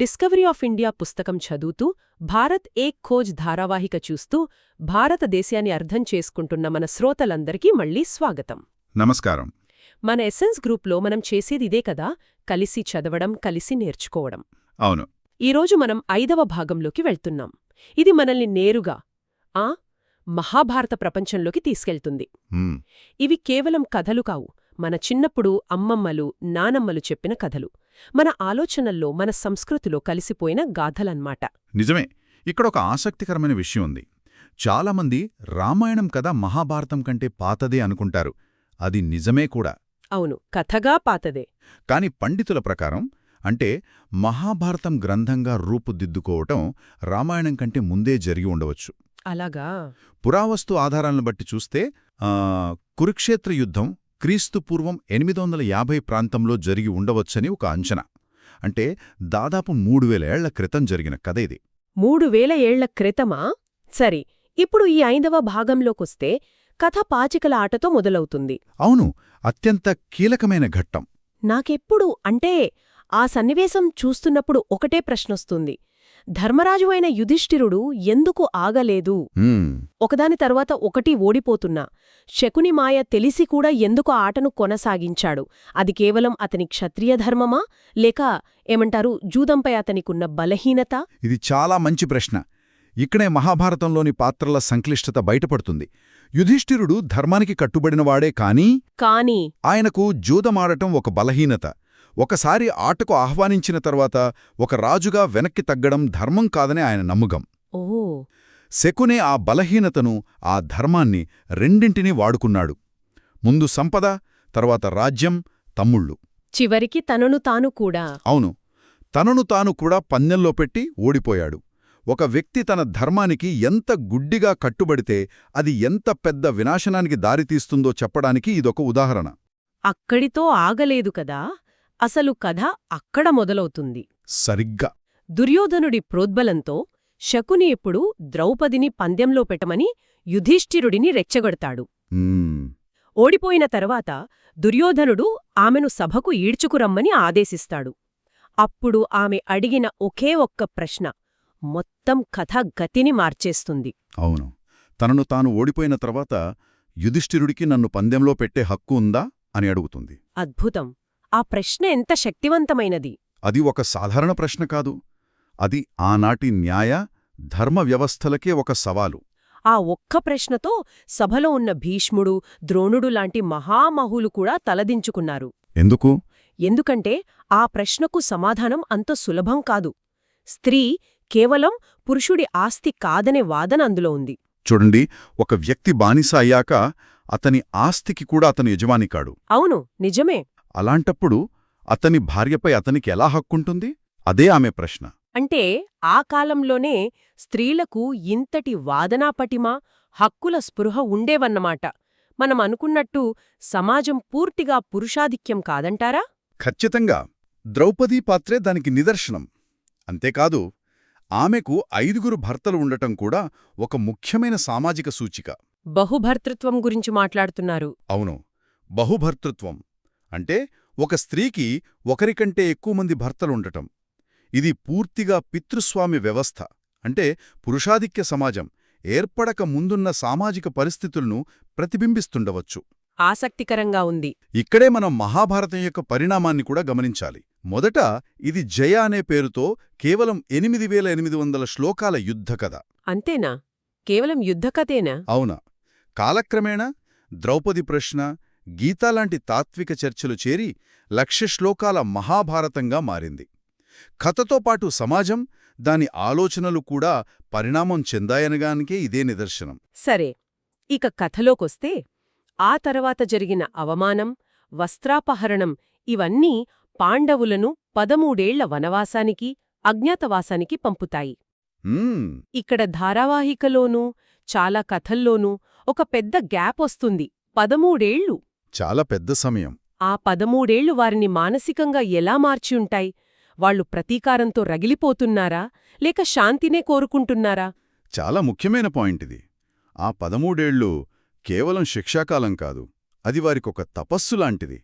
Discovery of India పుస్తకం చదువుతూ, భారత్ ఏక్ ఖోజ్ ధారావాహిక చూస్తూ భారతదేశాన్ని అర్థం చేసుకుంటున్న మన శ్రోతలందరికీ మళ్లీ స్వాగతం. నమస్కారం. మన ఎసెన్స్ గ్రూప్లో మనం చేసేదిదే కదా, కలిసి చదవడం, కలిసి నేర్చుకోవడం. అవును. ఈరోజు మనం 5వ భాగంలోకి వెళ్తున్నాం. ఇది మనల్ని నేరుగా మహాభారత ప్రపంచంలోకి తీసుకెళ్తుంది. ఇవి కేవలం కథలు కావు, మన చిన్నప్పుడు అమ్మమ్మలు, నానమ్మలు చెప్పిన కథలు. మన ఆలోచనల్లో, మన సంస్కృతిలో కలిసిపోయిన గాథలన్మాట. నిజమే. ఇక్కడొక ఆసక్తికరమైన విషయం ఉంది. చాలామంది రామాయణం కథ మహాభారతం కంటే పాతదే అనుకుంటారు. అది నిజమే కూడా. అవును, కథగా పాతదే. కాని పండితుల ప్రకారం, అంటే మహాభారతం గ్రంథంగా రూపుదిద్దుకోవటం రామాయణం కంటే ముందే జరిగి ఉండవచ్చు. అలాగా? పురావస్తు ఆధారాలను బట్టి చూస్తే కురుక్షేత్ర యుద్ధం క్రీస్తుపూర్వం 850 ప్రాంతంలో జరిగి ఉండవచ్చని ఒక అంచనా. అంటే దాదాపు 3000 ఏళ్ల క్రితం జరిగిన కథ ఇది. 3000 ఏళ్ల క్రితమా? సరి, ఇప్పుడు ఈ 5వ భాగంలోకొస్తే కథ పాచికల ఆటతో మొదలవుతుంది. అవును, అత్యంత కీలకమైన ఘట్టం. నాకెప్పుడు అంటే ఆ సన్నివేశం చూస్తున్నప్పుడు ఒకటే ప్రశ్నొస్తుంది. ధర్మరాజు అయిన యుధిష్ఠిరుడు ఎందుకు ఆగలేదు? ఒకదాని తర్వాత ఒకటి ఓడిపోతున్నా శకుని మాయ తెలిసి కూడా ఎందుకు ఆటను కొనసాగించాడు? అది కేవలం అతని క్షత్రియధర్మమా, లేక ఏమంటారు, జూదంపై అతనికున్న బలహీనత? ఇది చాలా మంచి ప్రశ్న. ఇక్కడే మహాభారతంలోని పాత్రల సంక్లిష్టత బయటపడుతుంది. యుధిష్ఠిరుడు ధర్మానికి కట్టుబడినవాడే కానీ ఆయనకు జూదమాడటం ఒక బలహీనత. ఒకసారి ఆటకు ఆహ్వానించిన తర్వాత ఒక రాజుగా వెనక్కి తగ్గడం ధర్మం కాదని ఆయన నమ్మకం. శకునే ఆ బలహీనతను, ఆ ధర్మాన్ని రెండింటినీ వాడుకున్నాడు. ముందు సంపద, తర్వాత రాజ్యం, తమ్ముళ్ళు, చివరికి తనను తాను కూడా. అవును, తనను తాను కూడా పందెంలో పెట్టి ఓడిపోయాడు. ఒక వ్యక్తి తన ధర్మానికి ఎంత గుడ్డిగా కట్టుబడితే అది ఎంత పెద్ద వినాశనానికి దారితీస్తుందో చెప్పడానికి ఇదొక ఉదాహరణ. అక్కడితో ఆగలేదు కదా, అసలు కథ అక్కడ మొదలవుతుంది. సరిగ్గా. దుర్యోధనుడి ప్రోద్బలంతో శకుని ఇప్పుడు ద్రౌపదిని పందెంలో పెట్టమని యుధిష్ఠిరుడిని రెచ్చగొడతాడు. ఓడిపోయిన తర్వాత దుర్యోధనుడు ఆమెను సభకు ఈడ్చుకురమ్మని ఆదేశిస్తాడు. అప్పుడు ఆమె అడిగిన ఒకే ఒక్క ప్రశ్న మొత్తం కథ గతిని మార్చేస్తుంది. అవును, తనను తాను ఓడిపోయిన తర్వాత యుధిష్ఠిరుడికి నన్ను పందెంలో పెట్టే హక్కు ఉందా అని అడుగుతుంది. అద్భుతం. ఆ ప్రశ్న ఎంత శక్తివంతమైనది! అది ఒక సాధారణ ప్రశ్న కాదు. అది ఆనాటి న్యాయ, ధర్మ వ్యవస్థలకే ఒక సవాలు. ఆ ఒక్క ప్రశ్నతో సభలో ఉన్న భీష్ముడు, ద్రోణుడు లాంటి మహామహులు కూడా తలదించుకున్నారు. ఎందుకు? ఎందుకంటే ఆ ప్రశ్నకు సమాధానం అంత సులభం కాదు. స్త్రీ కేవలం పురుషుడి ఆస్తి కాదనే వాదన అందులో ఉంది. చూడండి, ఒక వ్యక్తి బానిస అయ్యాక అతని ఆస్తికి కూడా అతను యజమాని కాడు. అవును, నిజమే. అలాంటప్పుడు అతని భార్యపై అతనికి ఎలా హక్కుంటుంది? అదే ఆమె ప్రశ్న. అంటే ఆ కాలంలోనే స్త్రీలకు ఇంతటి వాదనాపటిమ, హక్కుల స్పృహ ఉండేవన్నమాట. మనం అనుకున్నట్టు సమాజం పూర్తిగా పురుషాధిక్యం కాదంటారా? ఖచ్చితంగా. ద్రౌపదీ పాత్రే దానికి నిదర్శనం. అంతేకాదు, ఆమెకు 5గురు భర్తలు ఉండటం కూడా ఒక ముఖ్యమైన సామాజిక సూచిక. బహుభర్తృత్వం గురించి మాట్లాడుతున్నారు. అవును, బహుభర్తృత్వం అంటే ఒక స్త్రీకి ఒకరికంటే ఎక్కువ మంది భర్తలుండటం. ఇది పూర్తిగా పితృస్వామ్య వ్యవస్థ. అంటే పురుషాధిక్య సమాజం ఏర్పడక ముందున్న సామాజిక పరిస్థితులను ప్రతిబింబిస్తుండవచ్చు. ఆసక్తికరంగా ఉంది. ఇక్కడే మనం మహాభారతం యొక్క పరిణామాన్ని కూడా గమనించాలి. మొదట ఇది జయ అనే పేరుతో కేవలం 8800 శ్లోకాల యుద్ధకథ. అంతేనా? కేవలం యుద్ధకథేనా? అవునా. కాలక్రమేణా ద్రౌపది ప్రశ్న, గీతాలాంటి తాత్విక చర్చలు చేరి 1,00,000 శ్లోకాల మహాభారతంగా మారింది. కథతో పాటు సమాజం, దాని ఆలోచనలు కూడా పరిణామం చెందాయనగానికే ఇదే నిదర్శనం. సరే, ఇక కథలోకొస్తే ఆ తర్వాత జరిగిన అవమానం, వస్త్రాపహరణం ఇవన్నీ పాండవులను 13 ఏళ్ల వనవాసానికి, అజ్ఞాతవాసానికి పంపుతాయి. ఇక్కడ ధారావాహికలోనూ చాలా కథల్లోనూ ఒక పెద్ద గ్యాప్ వస్తుంది. 13 ఏళ్లు చాలా పెద్ద సమయం. ఆ 13 ఏళ్లు వారిని మానసికంగా ఎలా మార్చివుంటాయి? వాళ్లు ప్రతీకారంతో రగిలిపోతున్నారా, లేక శాంతినే కోరుకుంటున్నారా? చాలా ముఖ్యమైన పాయింట్ ఇది. ఆ 13 ఏళ్లు కేవలం శిక్షాకాలం కాదు, అది వారికొక తపస్సులాంటిది.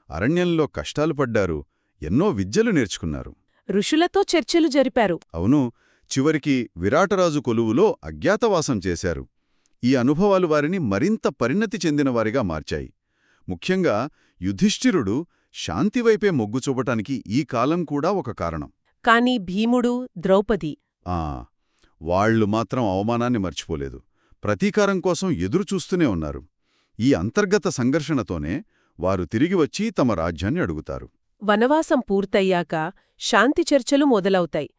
అరణ్యంలో కష్టాలు పడ్డారు, ఎన్నో విద్యలు నేర్చుకున్నారు. ఋషులతో చర్చలు జరిపారు. అవును, చివరికి విరాటరాజు కొలువులో అజ్ఞాతవాసం చేశారు. ఈ అనుభవాలు వారిని మరింత పరిణతి చెందినవారిగా మార్చాయి. ముఖ్యంగా యుధిష్ఠిరుడు శాంతివైపే మొగ్గు చూపటానికి ఈ కాలం కూడా ఒక కారణం. కాని భీముడు, ద్రౌపది వాళ్లు మాత్రం అవమానాన్ని మర్చిపోలేదు. ప్రతీకారం కోసం ఎదురుచూస్తూనే ఉన్నారు. ఈ అంతర్గత సంఘర్షణతోనే వారు తిరిగి వచ్చి తమ రాజ్యాన్ని అడుగుతారు. వనవాసం పూర్తయ్యాక శాంతి చర్చలు మొదలవుతాయి.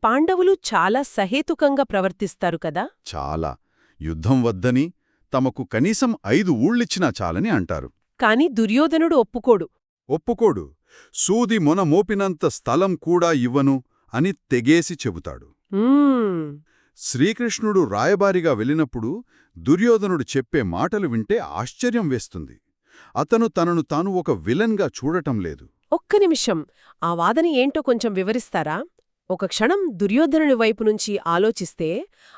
పాండవులు చాలా సహేతుకంగా ప్రవర్తిస్తారు కదా. చాలా. యుద్ధం వద్దని, తమకు కనీసం 5 ఊళ్ళిచ్చినా చాలని అంటారు. కాని దుర్యోధనుడు ఒప్పుకోడు. సూది మొన మోపినంత స్థలం కూడా ఇవ్వను అని తెగేసి చెబుతాడు. శ్రీకృష్ణుడు రాయబారిగా వెళ్ళినప్పుడు దుర్యోధనుడు చెప్పే మాటలు వింటే ఆశ్చర్యం వేస్తుంది. అతను తనను తాను ఒక విలన్గా చూడటం లేదు. ఒక్క నిమిషం, ఆ వాదన ఏంటో కొంచెం వివరిస్తారా? ఒక క్షణం దుర్యోధనుడి వైపు నుంచి ఆలోచిస్తే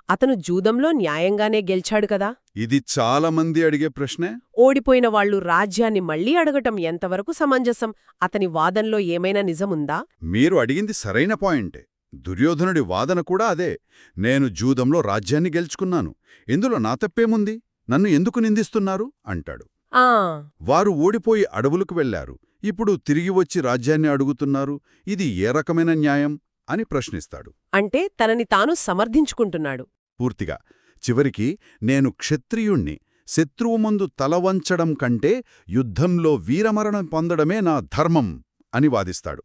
అతను జూదంలో న్యాయంగానే గెలిచాడు కదా. ఇది చాలామంది అడిగే ప్రశ్నే. ఓడిపోయిన వాళ్లు రాజ్యాన్ని మళ్లీ అడగటం ఎంతవరకు సమంజసం? అతని వాదనలో ఏమైనా నిజముందా? మీరు అడిగింది సరైన పాయింటే. దుర్యోధనుడి వాదన కూడా అదే. నేను జూదంలో రాజ్యాన్ని గెలుచుకున్నాను, ఇందులో నా తప్పేముంది, నన్ను ఎందుకు నిందిస్తున్నారు అంటాడు. వారు ఓడిపోయి అడవులకు వెళ్లారు, ఇప్పుడు తిరిగి వచ్చి రాజ్యాన్ని అడుగుతున్నారు, ఇది ఏ రకమైన న్యాయం అని ప్రశ్నిస్తాడు. అంటే తనని తాను సమర్థించుకుంటున్నాడు పూర్తిగా. చివరికి నేను క్షత్రియుణ్ణి, శత్రువు ముందు తలవంచడం కంటే యుద్ధంలో వీరమరణం పొందడమే నా ధర్మం అని వాదిస్తాడు.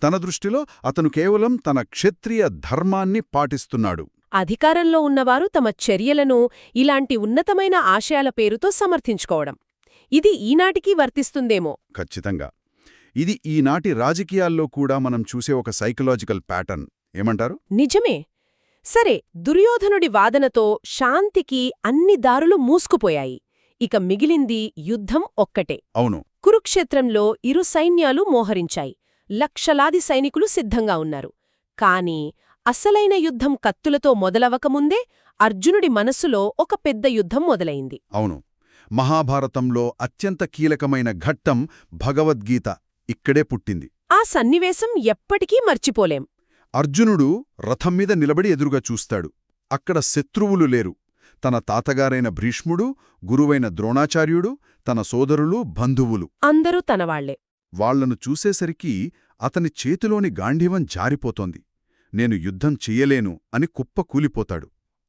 తన దృష్టిలో అతను కేవలం తన క్షత్రియ ధర్మాన్ని పాటిస్తున్నాడు. అధికారంలో ఉన్నవారు తమ చర్యలను ఇలాంటి ఉన్నతమైన ఆశయాల పేరుతో సమర్థించుకోవడం, ఇది ఈనాటికి వర్తిస్తుందేమో. ఖచ్చితంగా. ఇది ఈనాటి రాజకీయాల్లో కూడా మనం చూసే ఒక సైకలాజికల్ ప్యాటర్న్. ఏమంటారు? నిజమే. సరే, దుర్యోధనుడి వాదనతో శాంతికి అన్ని దారులు మూసుకుపోయాయి. ఇక మిగిలింది యుద్ధం ఒక్కటే. అవును. కురుక్షేత్రంలో ఇరు సైన్యాలు మోహరించాయి. లక్షలాది సైనికులు సిద్ధంగా ఉన్నారు. కాని అసలైన యుద్ధం కత్తులతో మొదలవకముందే అర్జునుడి మనస్సులో ఒక పెద్ద యుద్ధం మొదలైంది. అవును. మహాభారతంలో అత్యంత కీలకమైన ఘట్టం భగవద్గీత ఇక్కడే పుట్టింది. ఆ సన్నివేశం ఎప్పటికీ మర్చిపోలేం. అర్జునుడు రథం మీద నిలబడి ఎదురుగా చూస్తాడు. అక్కడ శత్రువులు లేరు. తన తాతగారైన భీష్ముడు, గురువైన ద్రోణాచార్యుడు, తన సోదరులు, బంధువులు అందరూ తనవాళ్లే. వాళ్లను చూసేసరికి అతని చేతిలోని గాంధీవం జారిపోతోంది. నేను యుద్ధం చెయ్యలేను అని కుప్ప కూలిపోతాడు.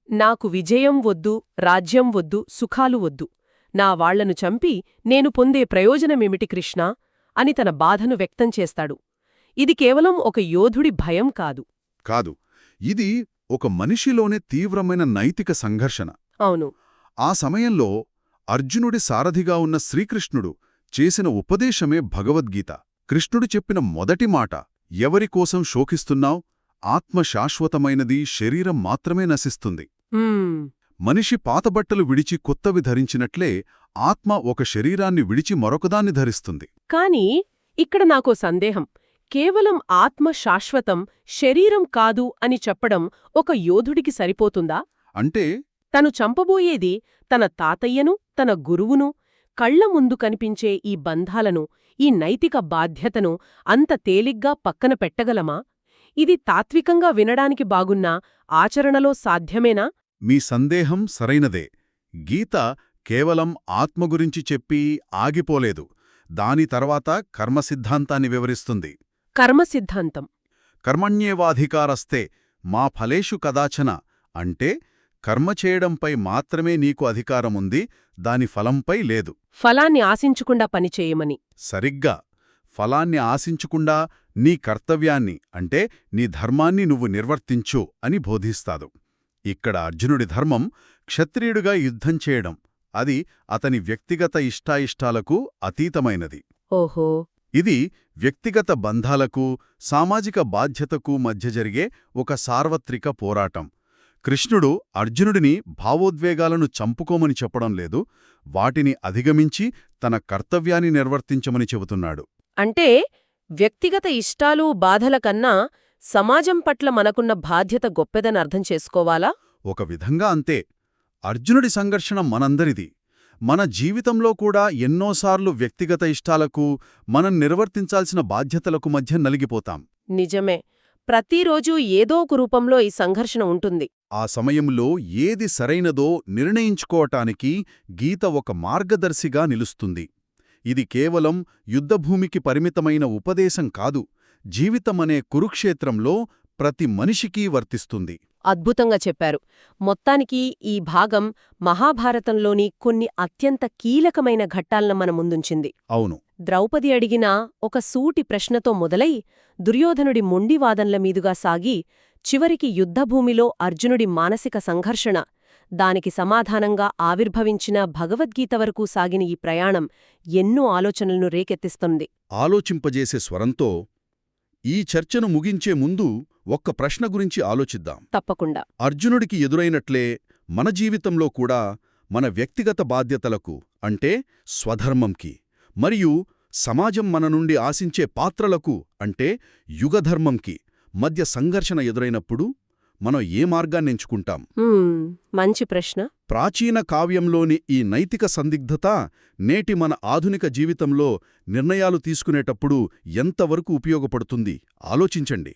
నాకు విజయం వద్దు, రాజ్యం వద్దు, సుఖాలు వద్దు. నా వాళ్లను చంపి నేను పొందే ప్రయోజనమేమిటి కృష్ణా అని తన బాధను వ్యక్తం చేస్తాడు. ఇది కేవలం ఒక యోధుడి భయం కాదు. ఇది ఒక మనిషిలోనే తీవ్రమైన నైతిక సంఘర్షణ. అవును. ఆ సమయంలో అర్జునుడి సారథిగా ఉన్న శ్రీకృష్ణుడు చేసిన ఉపదేశమే భగవద్గీత. కృష్ణుడు చెప్పిన మొదటి మాట, ఎవరికోసం శోకిస్తున్నావ్? ఆత్మ శాశ్వతమైనది, శరీరం మాత్రమే నశిస్తుంది. మనిషి పాతబట్టలు విడిచి కొత్తవి ధరించినట్లే ఆత్మ ఒక శరీరాన్ని విడిచి మరొకదాన్ని ధరిస్తుంది. కాని ఇక్కడ నాకో సందేహం. కేవలం ఆత్మ శాశ్వతం, శరీరం కాదు అని చెప్పడం ఒక యోధుడికి సరిపోతుందా? అంటే తను చంపబోయేది తన తాతయ్యను, తన గురువును, కళ్ల ముందు కనిపించే ఈ బంధాలను, ఈ నైతిక బాధ్యతను అంత తేలిగ్గా పక్కన పెట్టగలమా? ఇది తాత్వికంగా వినడానికి బాగున్నా ఆచరణలో సాధ్యమేనా? మీ సందేహం సరైనదే. గీత కేవలం ఆత్మ గురించి చెప్పి ఆగిపోలేదు. దాని తర్వాత కర్మసిద్ధాంతాన్ని వివరిస్తుంది. కర్మసిద్ధాంతం కర్మణ్యేవాధికారస్తే మా ఫలేషు కదాచన అంటే కర్మ చేయడంపై మాత్రమే నీకు అధికారముంది, దాని ఫలంపై లేదు. ఫలాన్ని ఆశించకుండా పనిచేయమని. సరిగ్గా. ఫలాన్ని ఆశించకుండా నీ కర్తవ్యాన్ని అంటే నీ ధర్మాన్ని నువ్వు నిర్వర్తించు అని బోధిస్తాదు. ఇక్కడ అర్జునుడి ధర్మం క్షత్రియుడిగా యుద్ధం చేయడం. అది అతని వ్యక్తిగత ఇష్టాయిష్టాలకు అతీతమైనది. ఓహో. ఇది వ్యక్తిగత బంధాలకు, సామాజిక బాధ్యతకు మధ్య జరిగే ఒక సార్వత్రిక పోరాటం. కృష్ణుడు అర్జునుడిని భావోద్వేగాలను చంపుకోమని చెప్పడం లేదు, వాటిని అధిగమించి తన కర్తవ్యాన్ని నిర్వర్తించమని చెబుతున్నాడు. అంటే వ్యక్తిగత ఇష్టాలు, బాధల కన్నా సమాజం పట్ల మనకున్న బాధ్యత గొప్పెదని అర్థం చేసుకోవాలా? ఒక విధంగా అంతే. అర్జునుడి సంఘర్షణ మనందరిది. మన జీవితంలో కూడా ఎన్నోసార్లు వ్యక్తిగత ఇష్టాలకు, మనం నిర్వర్తించాల్సిన బాధ్యతలకు మధ్య నలిగిపోతాం. నిజమే. ప్రతిరోజూ ఏదో ఒక రూపంలో ఈ సంఘర్షణ ఉంటుంది. ఆ సమయంలో ఏది సరైనదో నిర్ణయించుకోవటానికి గీత ఒక మార్గదర్శిగా నిలుస్తుంది. ఇది కేవలం యుద్ధభూమికి పరిమితమైన ఉపదేశం కాదు, జీవితమనే కురుక్షేత్రంలో ప్రతి మనిషికీ వర్తిస్తుంది. అద్భుతంగా చెప్పారు. మొత్తానికి ఈ భాగం మహాభారతంలోని కొన్ని అత్యంత కీలకమైన ఘట్టాలను మన ముందుంచింది. అవును. ద్రౌపది అడిగిన ఒక సూటి ప్రశ్నతో మొదలై దుర్యోధనుడి మొండివాదన్ల మీదుగా సాగి చివరికి యుద్ధభూమిలో అర్జునుడి మానసిక సంఘర్షణ, దానికి సమాధానంగా ఆవిర్భవించిన భగవద్గీత వరకు సాగిన ఈ ప్రయాణం ఎన్నో ఆలోచనలను రేకెత్తిస్తుంది. ఆలోచింపజేసే స్వరంతో ఈ చర్చను ముగించే ముందు ఒక్క ప్రశ్న గురించి ఆలోచిద్దాం. తప్పకుండా. అర్జునుడికి ఎదురైనట్లే మన జీవితంలో కూడా మన వ్యక్తిగత బాధ్యతలకు, అంటే స్వధర్మంకి, మరియు సమాజం మన నుండి ఆశించే పాత్రలకు, అంటే యుగధర్మంకి మధ్య సంఘర్షణ ఎదురైనప్పుడు మనం ఏ మార్గాన్నెంచుకుంటాం? మంచి ప్రశ్న. ప్రాచీన కావ్యంలోని ఈ నైతిక సందిగ్ధత నేటి మన ఆధునిక జీవితంలో నిర్ణయాలు తీసుకునేటప్పుడు ఎంతవరకు ఉపయోగపడుతుంది ఆలోచించండి.